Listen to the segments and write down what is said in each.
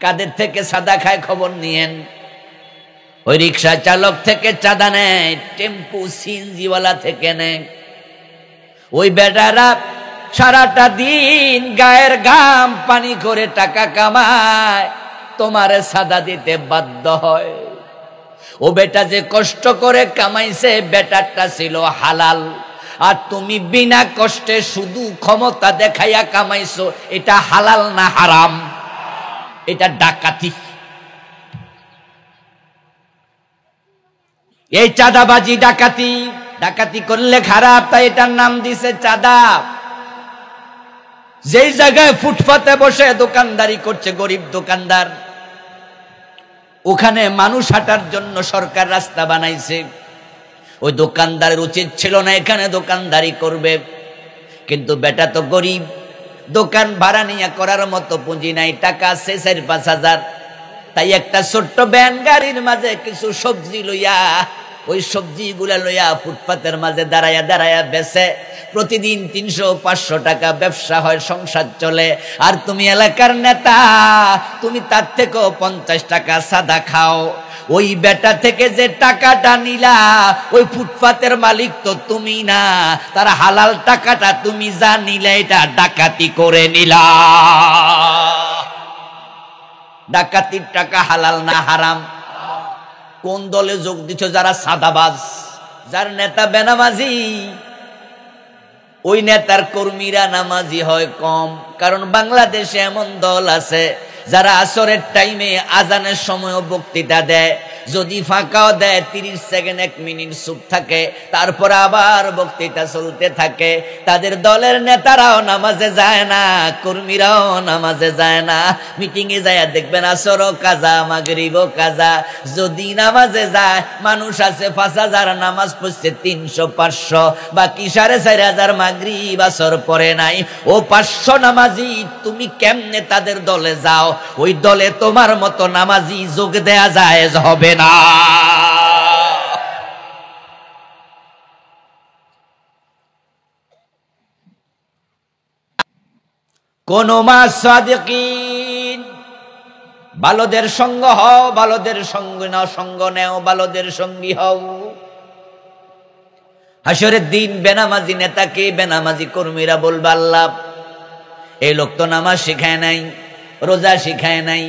কাদের থেকে চাঁদা খায় খবর নিয়েন। ওই রিক্সা চালক থেকে চাঁদা নেয়, টেম্পু সিএনজিওয়ালা থেকে নেয়। ওই বেটারা সারাটা দিন গায়ের ঘাম পানি করে টাকা কামায়, তোমারে চাঁদা দিতে বাধ্য হয়। ও বেটা যে কষ্ট করে কামাইছে, বেটারটা ছিল হালাল, আর তুমি বিনা কষ্টে শুধু ক্ষমতা দেখাইয়া কামাইছো, এটা হালাল না হারাম? এটা ডাকাতি। এই চাঁদাবাজি ডাকাতি। ডাকাতি করলে খারাপ, তাই এটার নাম দিছে চাঁদা। যেই জায়গায় ফুটপাতে বসে দোকানদারি করছে গরিব দোকানদার, ওখানে মানুষ হাঁটার জন্য সরকার রাস্তা বানাইছে। ওই দোকানদারের উচিত ছিল না এখানে দোকানদারি করবে, কিন্তু বেটা তো গরিব, দোকান ভাড়া নিয়ে করার মতো পুঁজি নাই, টাকা আছে 4-5 হাজার। তাই একটা ছোট্ট ভ্যান গাড়ির মাঝে কিছু সবজি লইয়া, ওই সবজিগুলা লইয়া ফুটপাতের মাঝে দাঁড়াইয়া দাঁড়াইয়া বেচে। প্রতিদিন 300-500 টাকা ব্যবসা হয়, সংসার চলে। আর তুমি এলাকার নেতা, তুমি তার থেকেও 50 টাকা সাদা খাও। ওই বেটা থেকে যে টাকাটা নিলা, ওই ফুটপাতের মালিক তো তুমি না, তার হালাল টাকাটা তুমি যা নিলে এটা ডাকাতি করে নিলা। ডাকাতির টাকা হালাল না হারাম? কোন দলে যোগ দিচ্ছ? যারা সাদাবাজ, যার নেতা বেনামাজি, ওই নেতার কর্মীরা নামাজি হয় কম। কারণ বাংলাদেশে এমন দল আছে যারা আসরের টাইমে আজানের সময় বক্তৃতা দেয়, যদি ফাঁকাও দেয় 30 সেকেন্ড 1 মিনিট চুপ থাকে, তারপর আবার বক্তৃতা চলতে থাকে। তাদের দলের নেতারাও নামাজে যায় না, কর্মীরাও নামাজে যায় না। মিটিং এ যায় দেখবেন আসরও কাজা, মাগরিবও কাজা। যদি নামাজে যায়, মানুষ আছে 5000 নামাজ পড়ছে 300-500, বাকি 4500 মাগরিব আসর পড়ে নাই। ও 500 নামাজি, তুমি কেমনে তাদের দলে যাও? ওই দলে তোমার মতো নামাজি যোগ দেয়া জায়েজ হবে না। কোন মা সাদিকিন, ভালোদের সঙ্গ হও, ভালোদের সঙ্গ নাও, সঙ্গ নেও, ভালোদের সঙ্গী হও। হাসরের দিন বেনামাজি নেতাকে, বেনামাজি কর্মীরা বলবে, আল্লাহ এই লোক তো নামাজ শিখায় নাই, রোজা শিখায় নাই।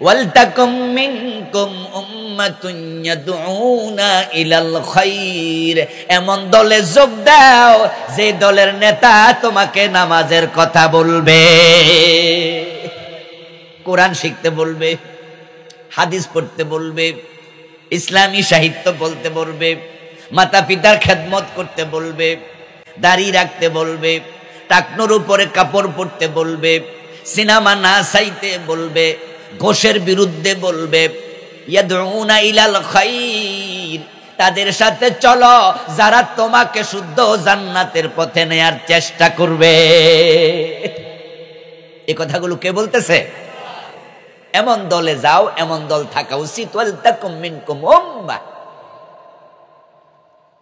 ওয়ালতাকুম মিনকুম উম্মাতুন ইয়াদউনা ইলাল খায়র, এমন দলে যোগ দাও যে দলের নেতা তোমাকে নামাজের কথা বলবে, কোরআন শিখতে বলবে, হাদিস পড়তে বলবে, ইসলামী সাহিত্য বলতে বলবে, মাতা পিতার খেদমত করতে বলবে, দাড়ি রাখতে বলবে, টাকনোর উপরে কাপড় পরতে বলবে, সিনেমা না চাইতে বলবে, ঘোষের বিরুদ্ধে বলবে। ইয়াদউনা ইলাল খায়র, তাদের সাথে চলো যারা তোমাকে শুদ্ধ জান্নাতের পথে নেয়ার চেষ্টা করবে। এই কথাগুলো কে বলতেছে? এমন দলে যাও, এমন দল থাকা উচিত। ওয়ালতাকুম মিনকুম উম্মাহ,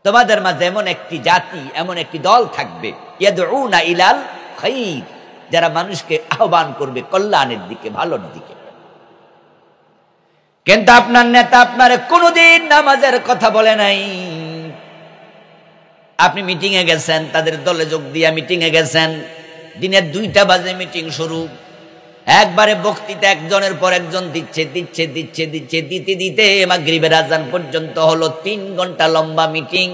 তোমাদের মাঝে এমন একটি জাতি, এমন একটি দল থাকবে, ইয়াদউনা ইলাল খায়র, যারা মানুষকে আহ্বান করবে কল্যাণের দিকে, ভালোর দিকে। কিন্তু আপনার নেতা আপনারে কোনোদিন নামাজের কথা বলে নাই। আপনি মিটিং এ গেছেন, তাদের দলে যোগ দিয়া মিটিং এ গেছেন, দিনের 2টা বাজে মিটিং শুরু। একবারে বক্তৃতা একজনের পর একজন দিচ্ছে দিচ্ছে দিচ্ছে দিচ্ছে, দিতে দিতে মাগরিবের আজান পর্যন্ত হলো। 3 ঘন্টা লম্বা মিটিং।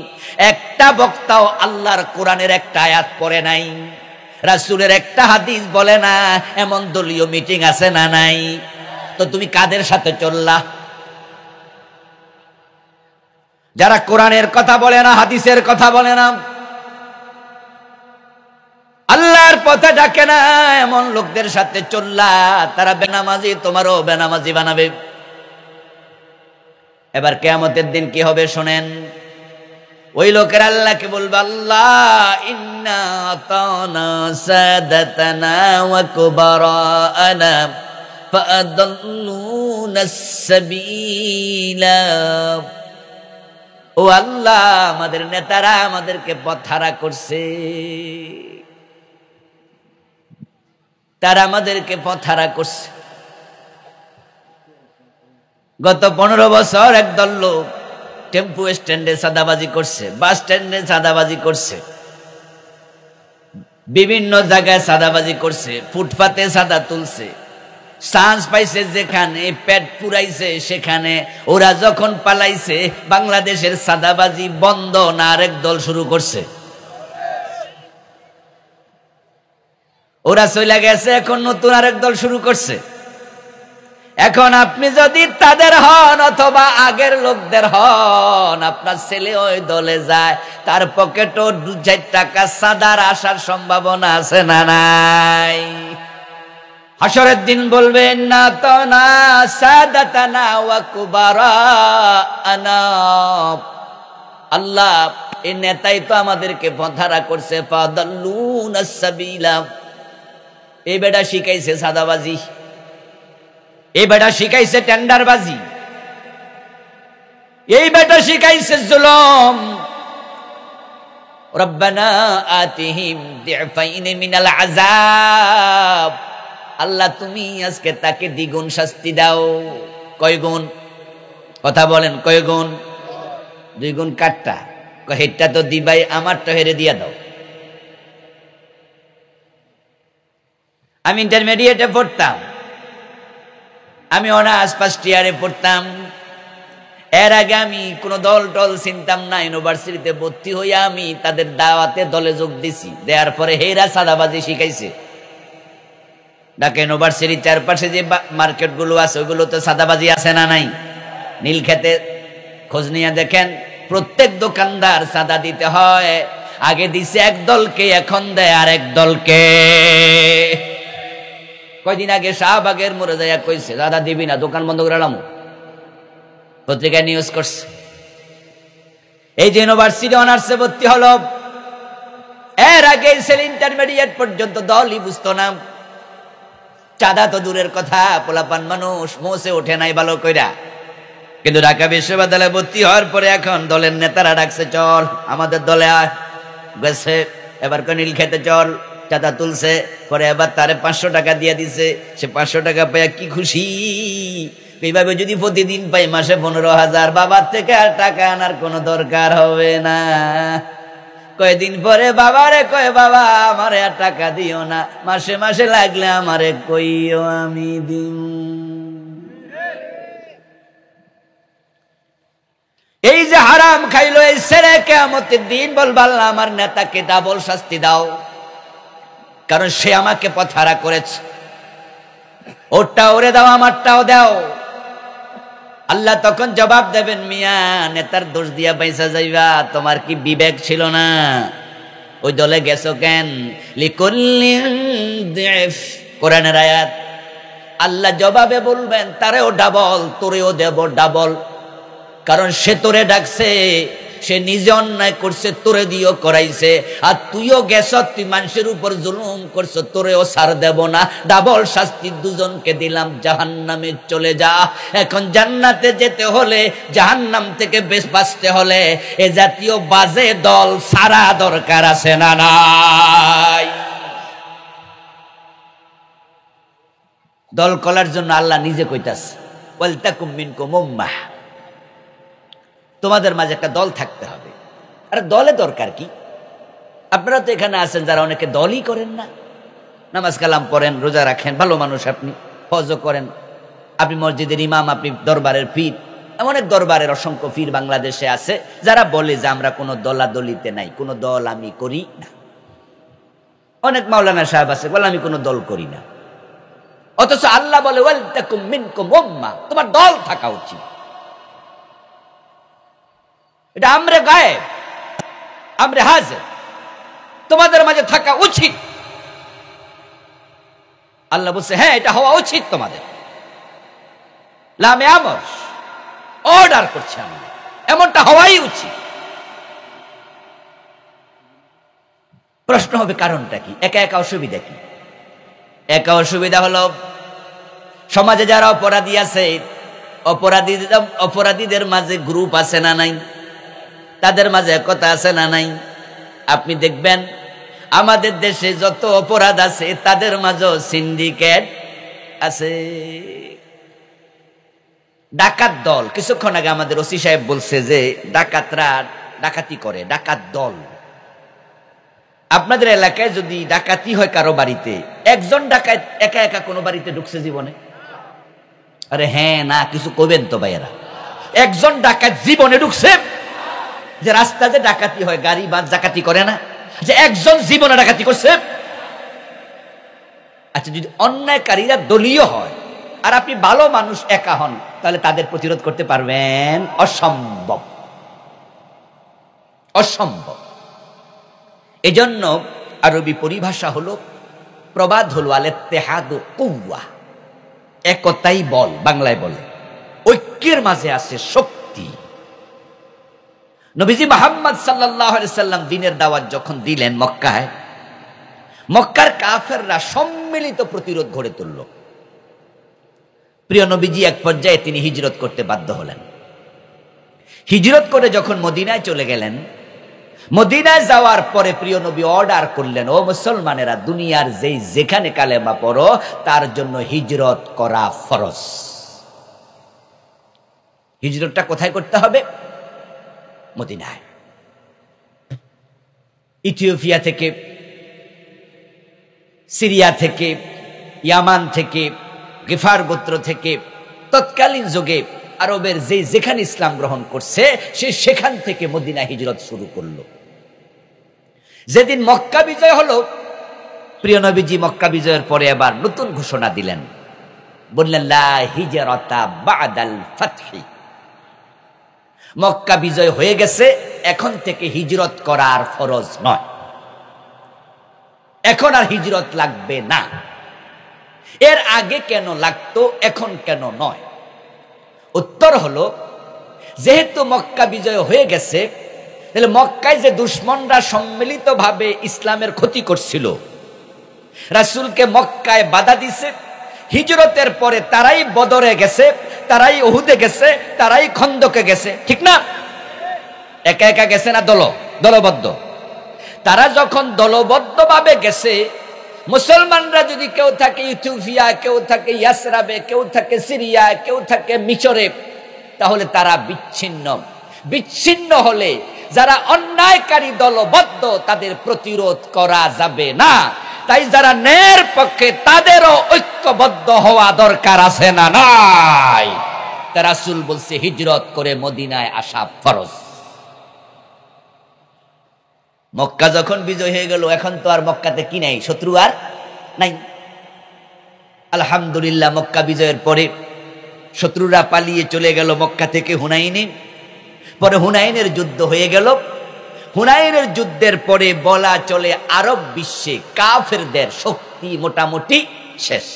একটা বক্তাও আল্লাহর কোরআনের একটা আয়াত পড়ে নাই, রাসূলের একটা হাদিস বলে না। এমন দলীয় মিটিং আছে না নাই? তো তুমি কাদের সাথে চললা? যারা কোরআনের কথা বলে না, হাদিসের কথা বলে না, আল্লাহর পথে ডাকে না, এমন লোকদের সাথে চললা। তারা বেনামাজি, তোমারও বেনামাজি বানাবে। এবার কিয়ামতের দিন কি হবে শোনেন। ওই লোকের আল্লাহকে বলবে, আল্লাহ ইন্না আতানা সাদাতানা ওয়া কুবারানা ফাআদাল্লুনাস সাবিলা। ও আল্লাহ, আমাদের নেতারা আমাদেরকে পথহারা করছে, তারা আমাদেরকে পথহারা করছে। গত 15 বছর একদল লোক টেম্পু স্ট্যান্ডে চাঁদাবাজি করছে, বাস স্ট্যান্ডে চাঁদাবাজি করছে, বিভিন্ন জায়গায় চাঁদাবাজি করছে, ফুটপাতে চাঁদা তুলছে, চান্স পাইছে যেখানে, পেট পুরাইছে সেখানে। ওরা যখন পালাইছে, বাংলাদেশের চাঁদাবাজি বন্ধ না আরেক দল শুরু করছে। ওরা চলে গেছে, এখন নতুন আরেক দল শুরু করছে। এখন আপনি যদি তাদের হন অথবা আগের লোকদের হন, আপনার ছেলে ওই দলে যায়, তার পকেটও 2-4 টাকা চাঁদার আসার সম্ভাবনা আছে না নাই? হাসরের দিন বলবেন না তো না সাদাতানা ওয়া কুবারানা, আল্লাহ এই নেতাই তো আমাদেরকে পথহারা করছে, ফাদাল্লুনাস সাবিলা। এই বেটা শিখাইছে সাদাবাজি, এই বেটা শিখাইছে টেন্ডারবাজি, এই বেটা শিখাইছে জুলুম। রব্বানা আতিহিম দিফাইন মিনাল আযাব, আল্লাহ তুমি আজকে তাকে দ্বিগুণ শাস্তি দাও। কয় গুণ? কথা বলেন, কয় গুণ? 2 গুণ। কাটটা হেডটা তো দিবাই, আমারটা হেরে দিয়া দাও। আমি ইন্টারমিডিয়েটে পড়তাম, আমি অনার্স ফার্স্ট ইয়ারে পড়তাম। এর আগে আমি কোন দল টল চিনতাম না। ইউনিভার্সিটিতে ভর্তি হইয়া আমি তাদের দাওয়াতে দলে যোগ দিছি, দেওয়ার পরে হেরা সাদাবাজি শিখাইছে। ঢাকা ইউনিভার্সিটির চারপাশে যে মার্কেট গুলো আছে ওইগুলো তো সাদাবাজি আছে না নাই? নীলক্ষেতে খোঁজ নিয়ে দেখেন, প্রত্যেক দোকানদার চাঁদা দিতে হয়। আগে দিছে এক দলকে, এখন দেয় আরেক দলকে। কয়দিন আগে শাহবাগের মোড়ে যাইয়া কইছে, দাদা দিবি না, দোকান বন্ধ করে এলাম। পত্রিকায় নিউজ করছে। এই যে ইউনিভার্সিটি অনার্সে ভর্তি হলো, এর আগে ছেলে ইন্টারমিডিয়েট পর্যন্ত দলই বুঝতো না। চাঁদা তো দূরের কথা, পোলাপান মানুষ মোসে ওঠে নাই ভালো কইরা। কিন্তু ঢাকা বিশ্ববিদ্যালয়ে ভর্তি হওয়ার পরে এখন দলের নেতারা ডাকছে, চল আমাদের দলে আয়। গেছে, এবার নীল খেতে চল, চাঁদা তুলছে। পরে এবার তারে 500 টাকা দিয়ে দিছে। সে 500 টাকা পাইয়া কি খুশি! এইভাবে যদি প্রতিদিন পাই মাসে 15,000, বাবার থেকে আর টাকা আনার কোনো দরকার হবে না। কয়েকদিন পরে বাবারে কয়, বাবা আমারে আর টাকা দিও না, মাসে মাসে লাগলে আমারে কইও, আমি দিন। এই যে হারাম খাইলো এই ছেলে, কিয়ামতের দিন বলবে, আল্লাহ আমার নেতাকে ডাবল শাস্তি দাও, কারণ সে আমাকে পথহারা করেছে। ওরটা ওরে দাও, আমারটাও দাও। আল্লাহ তখন জবাব দেবেন, মিয়া নেতার দোষ দিয়া পয়সা যাইবা, তোমার কি বিবেক ছিল না? ওই দলে গেছো কেন? লিকুল্লিন দিফ, কোরআনের আয়াত। আল্লাহ জবাবে বলবেন, তারেও ডাবল, তোরেও দেব ডাবল। কারণ সে তোরে ডাকছে, সে নিজে অন্যায় করছে, তোরে দিয়েও করাইছে। আর তুইও গেছ, তুই মানুষের উপর জুলুম করছো, তোরেও ছাড় দেব না, ডাবল শাস্তি দুজনকে দিলাম, জাহান্নামে চলে যা। এখন জান্নাতে যেতে হলে, জাহান্নাম থেকে বেশ বাঁচতে হলে এ জাতীয় বাজে দল সারা দরকার আছে না নাই? দল করার জন্য আল্লাহ নিজে কইতাছে, ওয়ালতাকুম মিনকুম উম্মাহ, তোমাদের মাঝে একটা দল থাকতে হবে। আরে দলে দরকার কি? আপনারা তো এখানে আছেন যারা অনেকে দলই করেন না, নামাজ কালাম পড়েন, রোজা রাখেন, ভালো মানুষ, আপনি হজও করেন, আপনি মসজিদের ইমাম, আপনি দরবারের পীর। এমন এক দরবারের অসংখ্য পীর বাংলাদেশে আছে যারা বলে যে আমরা কোনো দলাদলিতে নাই, কোনো দল আমি করি না। অনেক মাওলানা সাহেব আছে বলে আমি কোনো দল করি না। অথচ আল্লাহ বলে, ওয়ালতাকুম মিনকুম উম্মাহ, তোমার দল থাকা উচিত। এটা আমরে গায়েব, আমরে হাজির, তোমাদের মাঝে থাকা উচিত। আল্লাহ বলছে, হ্যাঁ এটা হওয়া উচিত তোমাদের। লামে আমর, অর্ডার করছে আমি, এমনটা হওয়াই উচিত। প্রশ্ন হবে কারণটা কি? একা একা অসুবিধা কি? একা অসুবিধা হলো সমাজে যারা অপরাধী আছে, অপরাধীদের মাঝে গ্রুপ আছে না নাই? তাদের মাঝে একতা আছে না নাই? আপনি দেখবেন আমাদের দেশে যত অপরাধ আছে তাদের মাঝে সিন্ডিকেট আছে। ডাকাত দল, কিছুক্ষণ আগে আমাদের ওসি সাহেব বলছে যে ডাকাতরা ডাকাতি করে, ডাকাত দল। আপনাদের এলাকায় যদি ডাকাতি হয় কারো বাড়িতে, একজন ডাকাত একা একা কোনো বাড়িতে ঢুকছে জীবনে? আরে হ্যাঁ না, কিছু কইবেন তো ভাইয়েরা। একজন ডাকাত জীবনে ঢুকছে? যে রাস্তা যে ডাকাতি হয়, গাড়ি বাস ডাকাতি করে না, যে একজন জীবনে ডাকাতি করছে? আচ্ছা, যদি অন্যায়কারীরা দলীয় হয় আর আপনি ভালো মানুষ একা হন, তাহলে তাদের প্রতিরোধ করতে পারবেন? অসম্ভব, অসম্ভব। এজন্য আরবি পরিভাষা হলো, প্রবাদ হলো আল-ইত্তিহাদু কুওয়া, একতাই বল, বাংলায় বলে ঐক্যের মাঝে আছে শক্তি। নবীজি মুহাম্মদ সাল্লাল্লাহু আলাইহি সাল্লাম দ্বীনের দাওয়াত যখন দিলেন মক্কায়, মক্কার কাফেররা সম্মিলিত প্রতিরোধ গড়ে তুলল। প্রিয় নবীজি এক পর্যায়ে তিনি হিজরত করতে বাধ্য হলেন। হিজরত করে যখন মদিনায় চলে গেলেন, মদিনায় যাওয়ার পরে প্রিয় নবী অর্ডার করলেন, ও মুসলমানেরা, দুনিয়ার যেখানে কালেমা পড়ো তার জন্য হিজরত করা ফরজ। হিজরতটা কোথায় করতে হবে? মদিনায়। ইথিওপিয়া থেকে, সিরিয়া থেকে, ইয়ামান থেকে, গিফার গোত্র থেকে, তৎকালীন যুগে আরবের যেখানে ইসলাম গ্রহণ করছে সেখান থেকে মদিনা হিজরত শুরু করলো। যেদিন মক্কা বিজয় হলো, প্রিয় নবীজি মক্কা বিজয়ের পরে আবার নতুন ঘোষণা দিলেন, বললেন লা হিজরাতা বাদাল ফাতহি। মক্কা বিজয় হয়ে গেছে, এখন থেকে হিজরত করার ফরজ নয়, এখন আর হিজরত লাগবে না। এর আগে কেন লাগতো, এখন কেন নয়? উত্তর হলো, যেহেতু মক্কা বিজয় হয়ে গেছে, তাহলে মক্কায় যে দুশমনরা সম্মিলিতভাবে ইসলামের ক্ষতি করছিল, রাসূলকে মক্কায় বাধা দিছে, হিজরতের পরে তারাই বদরে গেছে, তারাই উহুদে গেছে, তারাই খন্দকে গেছে, ঠিক না? একা একা গেছে না দলবদ্ধ? তারা যখন দলবদ্ধভাবে গেছে, মুসলমানরা যদি কেউ থাকে ইথিওপিয়া, কেউ থাকে ইয়াসরাবে, কেউ থাকে সিরিয়া, কেউ থাকে মিশরে, তাহলে তারা বিচ্ছিন্ন। বিচ্ছিন্ন হলে যারা অন্যায়কারী দলবদ্ধ, তাদের প্রতিরোধ করা যাবে না। তাই যারা ন্যায়ের পক্ষে, তাদেরও ঐক্যবদ্ধ হওয়া দরকার আছে না নাই? তা রাসূল বলছে হিজরত করে মদিনায় আসা ফরজ। মক্কা যখন বিজয় হয়ে গেল, এখন তো আর মক্কাতে কি নাই, শত্রু আর নাই। আলহামদুলিল্লাহ, মক্কা বিজয়ের পরে শত্রুরা পালিয়ে চলে গেল মক্কা থেকে হুনাইনে। পরে হুনাইনের যুদ্ধ হয়ে গেল। হুনাইনের যুদ্ধের পরে বলা চলে আরব বিশ্বে কাফেরদের শক্তি মোটামুটি শেষ।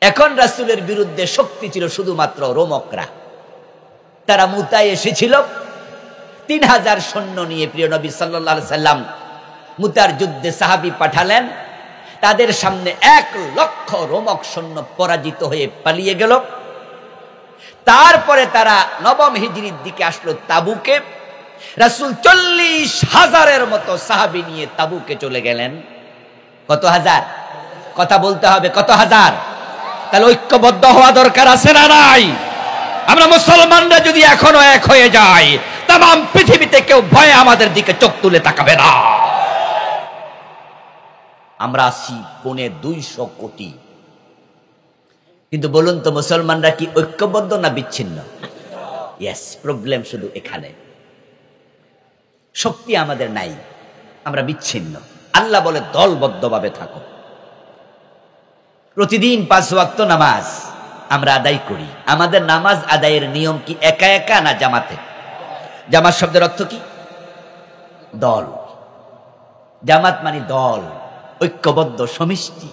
এখন রাসূলের বিরুদ্ধে শক্তি ছিল শুধুমাত্র রোমকরা। তারা মুতায় এসেছিল 3000 সৈন্য নিয়ে। প্রিয় নবী সাল্লাল্লাহু আলাইহি সাল্লাম মুতার যুদ্ধে সাহাবী পাঠালেন, তাদের সামনে 1 লক্ষ রোমক সৈন্য পরাজিত হয়ে পালিয়ে গেল। তারপরে তারা নবম হিজরির দিকে আসলো তাবুকে। রাসূল 40,000-এর মতো সাহাবী নিয়ে তাবুকে চলে গেলেন। কত হাজার? কথা বলতে হবে, কত হাজার? তাহলে ঐক্যবদ্ধ হওয়া দরকার আছে না নাই? আমরা মুসলমানরা যদি এখনো এক হয়ে যাই, তাম পৃথিবীতে কেউ ভয়ে আমাদের দিকে চোখ তুলে তাকাবে না। আমরা আছি 250 কোটি। কিন্তু বলুন তো, মুসলমানরা কি ঐক্যবদ্ধ না বিচ্ছিন্ন? ইয়েস, প্রবলেম শুধু এখানে। শক্তি আমাদের নাই, আমরা বিচ্ছিন্ন। আল্লাহ বলে দলবদ্ধভাবে থাকো। প্রতিদিন 5 ওয়াক্ত নামাজ আমরা আদায় করি। আমাদের নামাজ আদায়ের নিয়ম কি একা একা না জামাতে? জামাত শব্দের অর্থ কি? দল। জামাত মানে দল, ঐক্যবদ্ধ, সমষ্টি।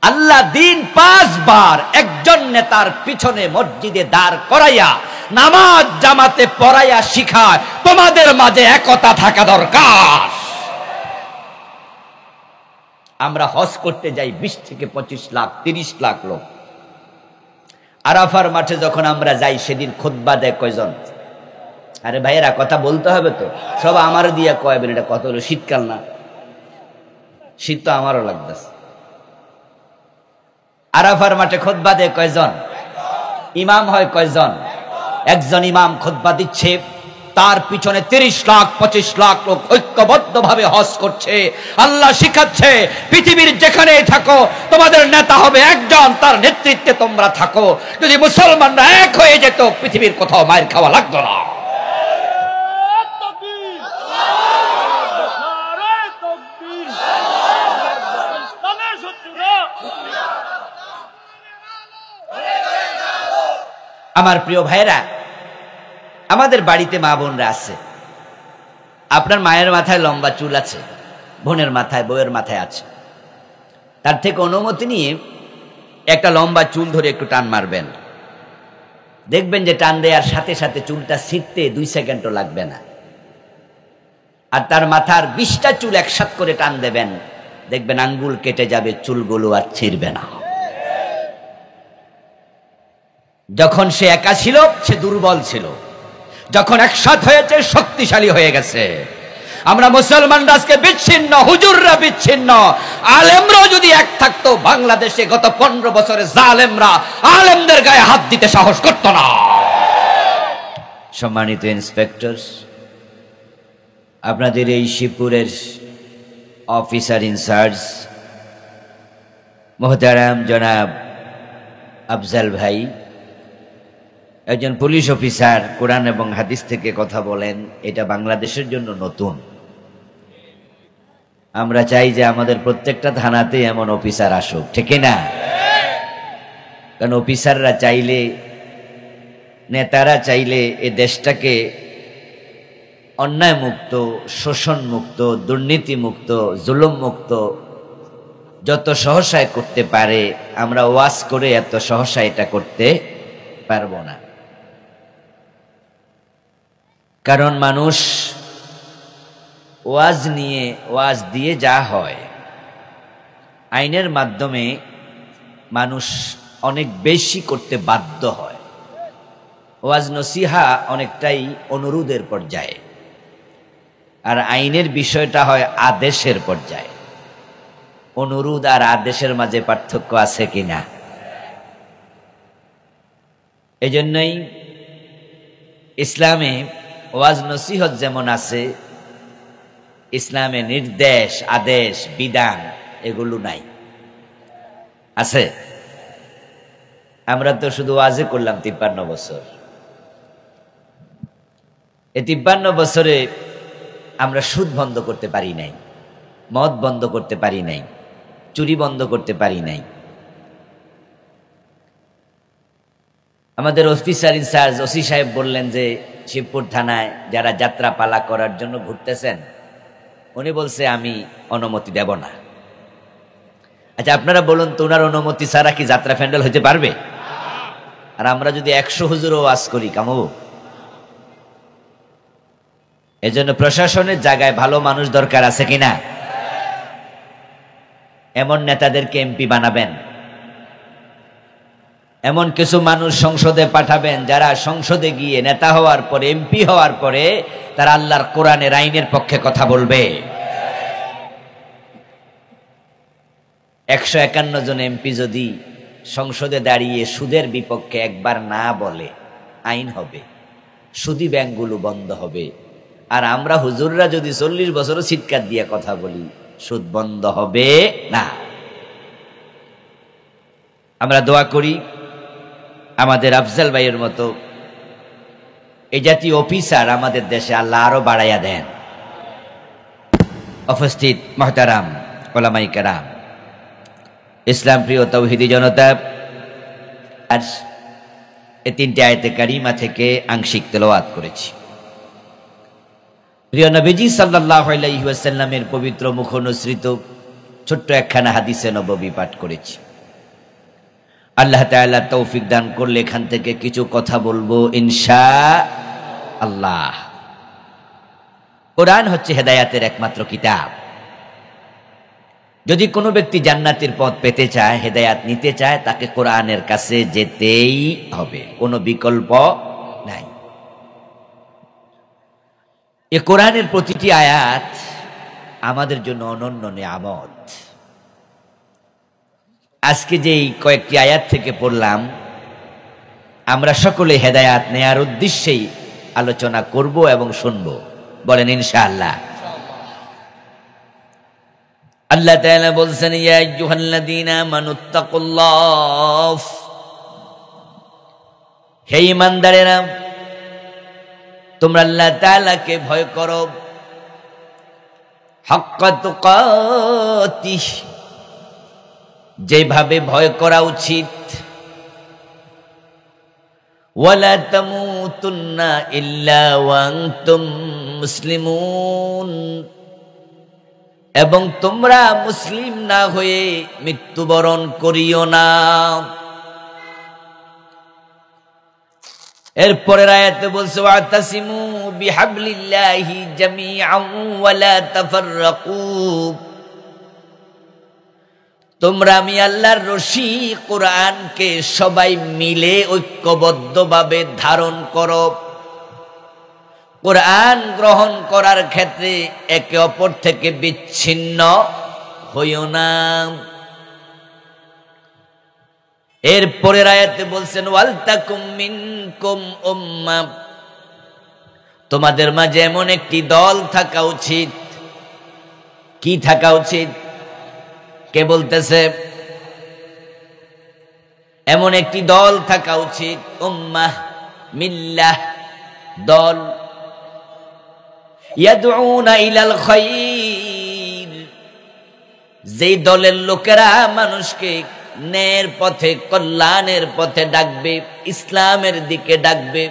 আল্লাহ দিন 5 বার একজন নেতার পিছনে মসজিদে দাঁড় করাইয়া নামাজ জামাতে পড়াইয়া শিখায়। তোমাদের মাঝে একতা থাকা দরকার। আমরা হজ করতে যাই 20 থেকে 25 লাখ, 30 লাখ লোক। আরাফার মাঠে যখন আমরা যাই, সেদিন খুতবা দেয় কয়জন? আরে ভাইয়েরা, কথা বলতে হবে তো। সব আমার দিয়া কয়বেন, এটা কত হলো? শীতকাল না? শীত তো আমারও লাগতেছে। আরাফার মাঠে খুতবা দেয় কয়জন? ইমাম হয় কয়জন? একজন ইমাম খুতবা দিচ্ছে, তার পিছনে 30 লাখ 25 লাখ লোক ঐক্যবদ্ধভাবে হজ করছে। আল্লাহ শিখাচ্ছে পৃথিবীর যেখানে থাকো তোমাদের নেতা হবে একজন, তার নেতৃত্বে তোমরা থাকো। যদি মুসলমানরা এক হয়ে যেত পৃথিবীর কোথাও মায়ের খাওয়া লাগতো না। আমার প্রিয় ভাইরা, আমাদের বাড়িতে মা বোনরা আছে। আপনার মায়ের মাথায় লম্বা চুল আছে, বোনের মাথায়, বউয়ের মাথায় আছে। তার থেকে অনুমতি নিয়ে একটা লম্বা চুল ধরে একটু টান মারবেন, দেখবেন যে টান দেওয়ার সাথে সাথে চুলটা ছিঁড়তে 2 সেকেন্ডও লাগবে না। আর তার মাথার 20টা চুল একসাথে করে টান দেবেন, দেখবেন আঙ্গুল কেটে যাবে, চুলগুলো আর ছিঁড়বে না। যখন সে একা ছিল সে দুর্বল ছিল, যখন একসাথ হয়েছে শক্তিশালী হয়ে গেছে। আমরা মুসলমানরা আজকে বিচ্ছিন্ন, হুজুররা বিচ্ছিন্ন, আলেমরা যদি এক থাকতো বাংলাদেশে গত 15 বছরে জালেমরা আলেমদের গায়ে হাত দিতে সাহস করত না। সম্মানিত ইন্সপেক্টর, আপনাদের এই শিবপুরের অফিসার ইনচার্জ মোহতারাম জনাব আফজাল ভাই, একজন পুলিশ অফিসার, কোরআন এবং হাদিস থেকে কথা বলেন, এটা বাংলাদেশের জন্য নতুন। আমরা চাই যে আমাদের প্রত্যেকটা থানাতে এমন অফিসার আসুক, ঠিক না? কারণ অফিসাররা চাইলে, নেতারা চাইলে এ দেশটাকে অন্যায় মুক্ত, শোষণ মুক্ত, দুর্নীতি মুক্ত, জুলুম মুক্ত যত সহসায় করতে পারে, আমরা ওয়াজ করে এত সহসা এটা করতে পারবো না। কারণ মানুষ ওয়াজ নিয়ে, ওয়াজ দিয়ে যা হয়, আইনের মাধ্যমে মানুষ অনেক বেশি করতে বাধ্য হয়। ওয়াজ নসিহা অনেকটাই অনুরোধের পর্যায়ে, আর আইনের বিষয়টা হয় আদেশের পর্যায়ে। অনুরোধ আর আদেশের মাঝে পার্থক্য আছে কিনা? এজন্যই ইসলামে ওয়াজ নসিহত যেমন আছে, ইসলামে নির্দেশ, আদেশ, বিধান এগুলো নাই। আছে? আমরা তো শুধু ওয়াজে করলাম 53 বছর। এই 53 বছরে আমরা সুদ বন্ধ করতে পারি নাই, মদ বন্ধ করতে পারি নাই, চুরি বন্ধ করতে পারি নাই। আমাদের অফিসার ইনচার্জ ওসি সাহেব বললেন যে শিবপুর থানায় যারা যাত্রা পালা করার জন্য ঘুরতেছেন, উনি বলছে আমি অনুমতি দেব না। আচ্ছা আপনারা বলুন তো, ওনার অনুমতি ছাড়া কি যাত্রা প্যান্ডেল হতে পারবে? আর আমরা যদি 100 হুজুরও ওয়াজ করি, কামাবো? এজন্য প্রশাসনের জায়গায় ভালো মানুষ দরকার আছে কিনা? এমন নেতাদেরকে এমপি বানাবেন, এমন কিছু মানুষ সংসদে পাঠাবেন যারা সংসদে গিয়ে নেতা হওয়ার পরে, এমপি হওয়ার পরে তারা আল্লাহর কোরআনের আইনের পক্ষে কথা বলবে। 151 জন এমপি যদি সংসদে দাঁড়িয়ে সুদের বিপক্ষে একবার না বলে, আইন হবে, সুদী ব্যাংকগুলো বন্ধ হবে। আর আমরা হুজুররা যদি 40 বছরও চিৎকার দিয়ে কথা বলি, সুদ বন্ধ হবে না। আমরা দোয়া করি আমাদের আফজাল ভাইয়ের মতো এই জাতীয় অফিসার আমাদের দেশে আল্লাহ আরো বাড়াইয়া দেন। উপস্থিত মুহতারাম উলামায়ে কেরাম, ইসলাম প্রিয় তাওহীদি জনতা, আজ এই 3টি আয়াতে কারিমা থেকে আংশিক তেলাওয়াত করেছি। প্রিয় নবীজি সাল্লাল্লাহু আলাইহি ওয়াসাল্লামের পবিত্র মুখনসৃত ছোট্ট একখানা হাদিসে নববী পাঠ করেছি। আল্লাহ তাআলা তৌফিক দান করলে এখান থেকে কিছু কথা বলবো ইনশাআল্লাহ। কোরআন হচ্ছে হেদায়েতের একমাত্র কিতাব। যদি কোনো ব্যক্তি জান্নাতের পথ পেতে চায়, হেদায়েত নিতে চায়, তাকে কোরআনের কাছে যেতেই হবে, কোনো বিকল্প নাই। এই কোরআনের প্রতিটি আয়াত আমাদের জন্য অনন্য নিয়ামত। আজকে যেই কয়েকটি আয়াত থেকে পড়লাম, আমরা সকলে হেদায়াত নেয়ার উদ্দেশ্যেই আলোচনা করব এবং শুনব। বলেন ইনশাআল্লাহ। আল্লাহ তাআলা বলছেন, ইয়া আইয়ুহাল্লাযীনা আমানুত্তাকুল্লাহ, হে ঈমানদারেরা তোমরা আল্লাহ তাআলাকে ভয় করো, হাক্কা তুকাতিহ, যেভাবে ভয় করা উচিত, ওয়ালা তামুতুন্না ইল্লা ওয়া আনতুম মুসলিমুন, এবং তোমরা মুসলিম না হয়ে মৃত্যুবরণ করিও না। এরপরের আয়াতে বলছে, ওয়াতাসিমু বিহাবলিল্লাহি জামিআন ওয়া লা তাফাররাকু, তোমরা আমি আল্লাহর রশি কোরআনকে সবাই মিলে ঐক্যবদ্ধভাবে ধারণ করো। কোরআন গ্রহণ করার ক্ষেত্রে একে অপর থেকে বিচ্ছিন্ন হইও না। এরপরের আয়াতে বলছেন, ওয়ালতাকুম মিনকুম উম্মাহ, তোমাদের মাঝে এমন একটি দল থাকা উচিত। কি থাকা উচিত? কে বলতেছে? এমন একটি দল থাকা উচিত, উম্মাহ, মিল্লাহ, দল, ইয়াদউনা ইলাল খায়র, যেই দলের লোকেরা মানুষকে ন্যায়ের পথে, কল্যাণের পথে ডাকবে, ইসলামের দিকে ডাকবে।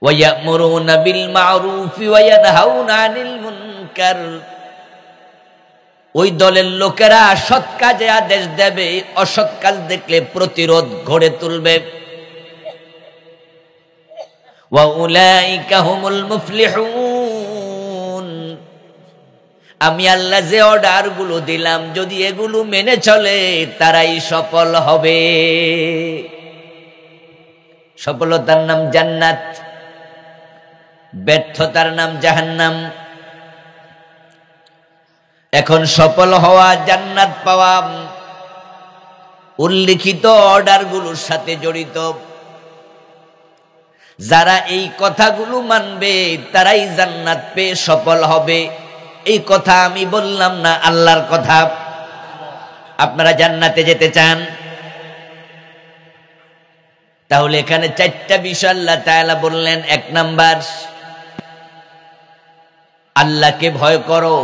ওয়া ইয়ামুরুনা বিল মা'রুফি ওয়া ইয়ানহাউনা আনিল মুনকার, ওই দলের লোকেরা সৎ কাজে আদেশ দেবে, অসৎ কাজ দেখলে প্রতিরোধ গড়ে তুলবে। ওয়া উলাইকা হুমুল মুফলিহুন, আমি আল্লাহ যে অর্ডার গুলো দিলাম যদি এগুলো মেনে চলে তারাই সফল হবে। সফলতার নাম জান্নাত, ব্যর্থতার নাম জাহান্নাম। এখন সফল হওয়া, জান্নাত পাওয়া উল্লিখিত অর্ডার গুলোর সাথে জড়িত। যারা এই কথাগুলো মানবে তারাই জান্নাত পেয়ে সফল হবে। এই কথা আমি বললাম না, আল্লাহর কথা। আপনারা জান্নাতে যেতে চান? তাহলে এখানে চারটা বিষয় আল্লাহ তাআলা বললেন। এক নাম্বার, আল্লাহকে ভয় করো,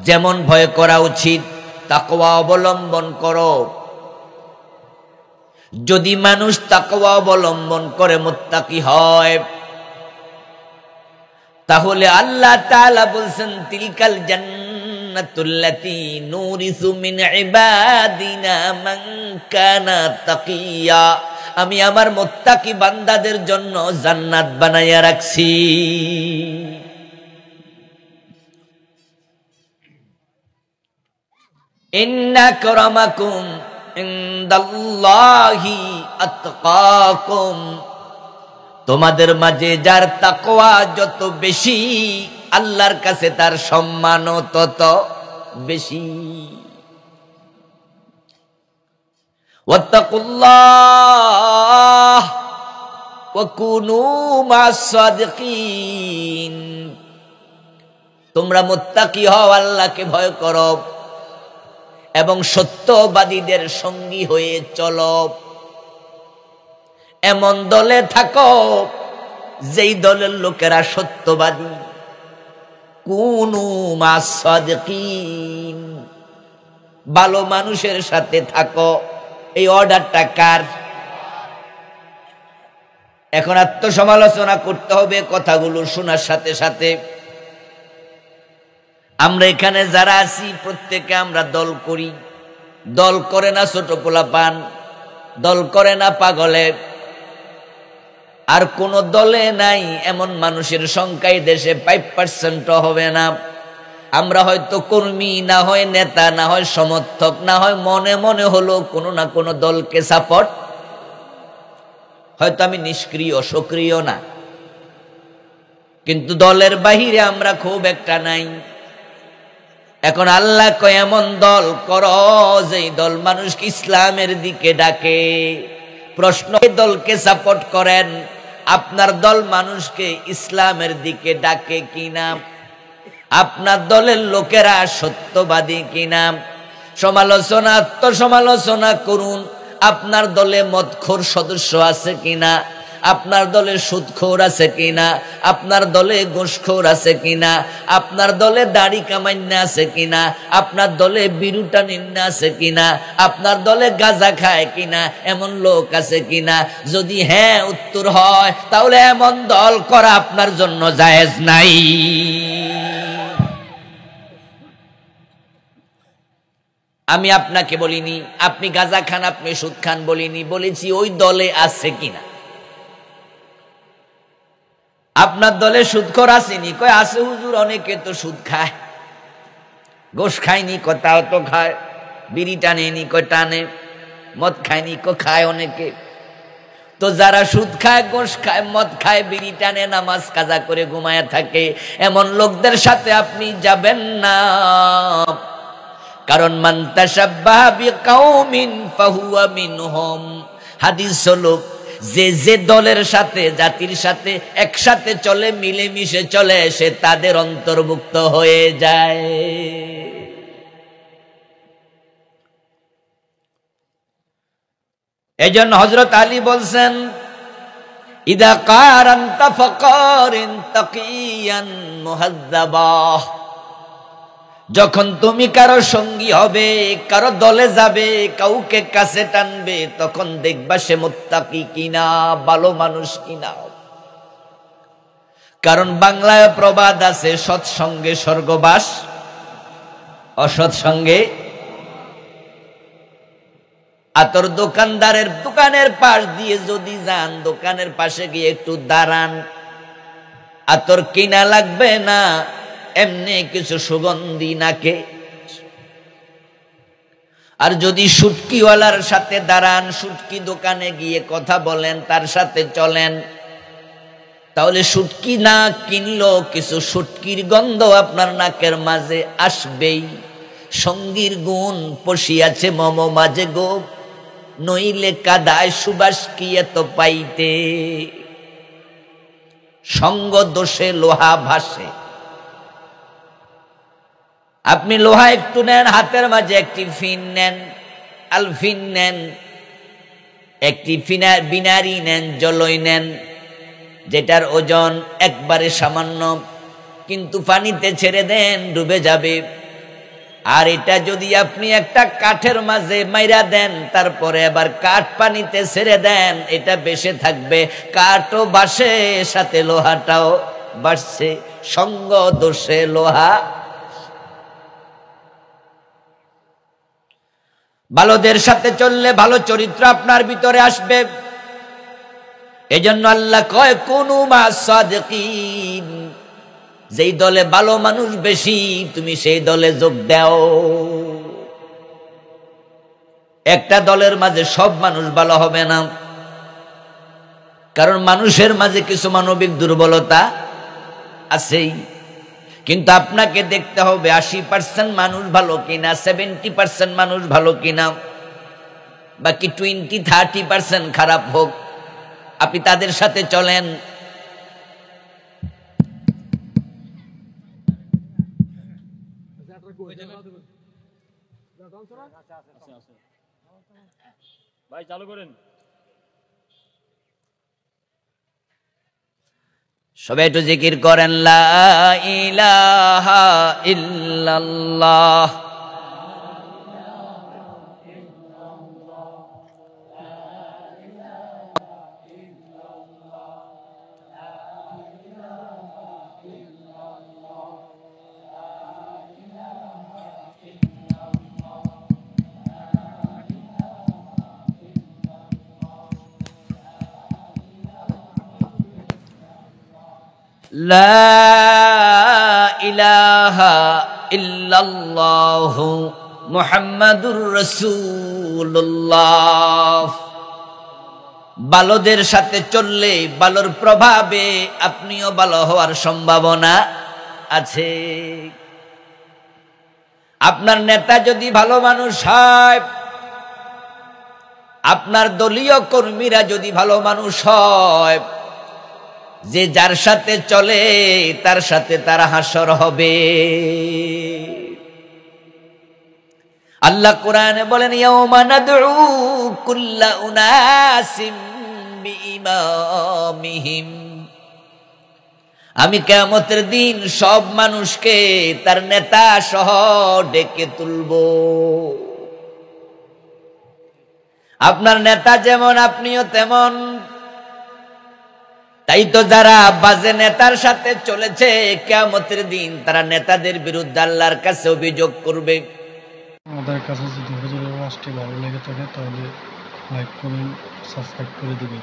যেমন ভয় করা উচিত তাকওয়া অবলম্বন করো। যদি মানুষ তাকওয়া অবলম্বন করে মুত্তাকি হয়, তাহলে আল্লাহ তাআলা বলছেন, তিলকাল জান্নাতুল্লাতী নুরিসু মিন ইবাদিনা মান কানা তাকিয়া, আমি আমার মুত্তাকি বান্দাদের জন্য জান্নাত বানাইয়া রাখছি। ইন্না আকরামাকুম ইনদাল্লাহি আতকাকুম, তোমাদের মাঝে যার তাকওয়া যত বেশি আল্লাহর কাছে তার সম্মানও তত বেশি। ওয়াত্তাকুল্লাহ ওয়া কুনু মা'আস সাদিকিন, তোমরা মুত্তাকি হও, আল্লাহকে ভয় করো এবং সত্যবাদীদের সঙ্গী হয়ে চলো। এমন দলে থাকো যেই দলের লোকেরা সত্যবাদী। কুনু মা'আস সাদিকিন, ভালো মানুষের সাথে থাকো। এই অর্ডারটা কার? এখন আত্মসমালোচনা করতে হবে কথাগুলো শোনার সাথে সাথে। আমরা এখানে যারা আছি প্রত্যেকে আমরা দল করি। দল করে না ছোট পোলাপান, দল করে না পাগলে, আর কোন দলে নাই এমন মানুষের সংখ্যাই দেশে 5% হবে না। আমরা হয়তো কর্মী, না হয় নেতা, না হয় সমর্থক, না হয় মনে মনে হলো কোনো না কোনো দলকে সাপোর্ট। হয়তো আমি নিষ্ক্রিয়, সক্রিয় না, কিন্তু দলের বাহিরে আমরা খুব একটা নাই। এখন আল্লাহ কয় এমন দল করো যেই দল মানুষকে ইসলামের দিকে ডাকে। প্রশ্ন, এই দলকে সাপোর্ট করেন, আপনার দল মানুষকে ইসলামের দিকে ডাকে কিনা? আপনার দলের লোকেরা সত্যবাদী কিনা? সমালোচনা, আত্মসমালোচনা করুন। আপনার দলে মদখোর সদস্য আছে কিনা? আপনার দলে সুদখোর আছে কিনা? আপনার দলে ঘুষখোর আছে কিনা? আপনার দলে দাড়ি কামাইন্না আছে কিনা? আপনার দলে বিরুটা নিন্না আছে কিনা? আপনার দলে গাঁজা খায় কিনা? এমন লোক আছে কিনা? যদি হ্যাঁ উত্তর হয়, তাহলে এমন দল করা আপনার জন্য জায়েজ নাই। আমি আপনাকে বলিনি আপনি গাঁজা খান, আপনি সুদ খান বলিনি, বলেছি ওই দলে আছে কিনা। আপনার দলে সুদখোর আসেনি? কয় আছে হুজুর, অনেকে তো সুদ খায়। গোশ খায়নি? কোথাও তো খায়। বিড়ি টানেনি? কয় টানে। মদ খায়নি? কয় খায় অনেকে। তো যারা সুদ খায়, গোশ খায়, মদ খায়, বিড়ি টানে, নামাজ কাজা করে ঘুমায় থাকে, এমন লোকদের সাথে আপনি যাবেন না। কারণ মান তাশাব্বাহা বিকাউমিন ফাহুয়া মিনহুম। হাদিস হলো, যে যে দলের সাথে, জাতির সাথে একসাথে চলে, মিলেমিশে চলে, সে তাদের অন্তর্ভুক্ত হয়ে যায়। এজন্য হযরত আলী বলছেন, ইদা কারানতা ফাকারিন তাকিয়ান মুহাজ্জাবা। যখন তুমি কারো সঙ্গী হবে, কারো দলে যাবে, কাউকে কাছে টানবে, তখন দেখবা সে মুত্তাকি কিনা, ভালো মানুষ কিনা। কারণ বাংলায় প্রবাদ আছে, সৎসঙ্গে স্বর্গবাস, অসৎ সঙ্গে। আতর দোকানদারের দোকানের পাশ দিয়ে যদি যান, দোকানের পাশে গিয়ে একটু দাঁড়ান, আতর কিনা লাগবে না, এমনি কিছু সুগন্ধি নাকে। আর যদি শুটকিওয়ালার সাথে দাঁড়ান, শুটকি দোকানে গিয়ে কথা বলেন, তার সাথে চলেন, তাহলে শুটকি না কিনলেও কিছু শুটকির গন্ধ আপনার নাকের মাঝে আসবেই। সঙ্গীর গুণ পশিয়াছে মম মাঝে গো, নইলে কাদায় সুবাস কি এত পাইতে। সঙ্গ দোষে লোহা ভাসে। আপনি লোহা একটু নেন, হাতের মাঝে একটি ফিন নেন, আলফিন নেন, একটি বিনারি নেন, জলই নেন, যেটার ওজন একবারে সামান্য, কিন্তু পানিতে ছেড়ে দেন, ডুবে যাবে। আর এটা যদি আপনি একটা কাঠের মাঝে মাইরা দেন, তারপরে আবার কাঠ পানিতে ছেড়ে দেন, এটা বেশে থাকবে। কাঠও বাসে, সাথে লোহাটাও বাসছে। সঙ্গ দোষে লোহা। ভালোদের সাথে চললে ভালো চরিত্র আপনার ভিতরে আসবে। এজন্য আল্লাহ কয় কুনু মা'আস সাদিকিন। যেই দলে ভালো মানুষ বেশি, তুমি সেই দলে যোগ দাও। একটা দলের মাঝে সব মানুষ ভালো হবে না, কারণ মানুষের মাঝে কিছু মানবিক দুর্বলতা আছেই। কিন্তু আপনাকে দেখতে হবে 80% মানুষ ভালো কিনা, 70% মানুষ ভালো কিনা, বাকি 20-30% খারাপ হোক, আপনি তাদের সাথে চলেন। ভাই চালু করেন। সবাই একটু জিকির করেন, লা ইলাহা ইল্লাল্লাহ। লা ইলাহা ইল্লাল্লাহু মুহাম্মাদুর রাসূলুল্লাহ। ভালোদের সাথে চললে, ভালোর প্রভাবে আপনিও ভালো হওয়ার সম্ভাবনা আছে। আপনার নেতা যদি ভালো মানুষ হয়, আপনার দলীয় কর্মীরা যদি ভালো মানুষ হয়, যে যার সাথে চলে তার সাথে তার হাসর হবে। আল্লাহ কোরআনে বলেন, ইয়াউমা নাদউ কুল্লা উনাসিম বিইমামিহিম, আমি কিয়ামতের দিন সব মানুষকে তার নেতা সহ ডেকে তুলব। আপনার নেতা যেমন আপনিও তেমন। তাই তো যারা বাজে নেতার সাথে চলেছে, কিয়ামতের দিন তারা নেতাদের বিরুদ্ধে আল্লাহর কাছে অভিযোগ করবে। আমাদের কাছে যদি হুজুরের ওয়াজটি ভালো লেগে থাকে তাহলে লাইক করুন, সাবস্ক্রাইব করে দিবেন।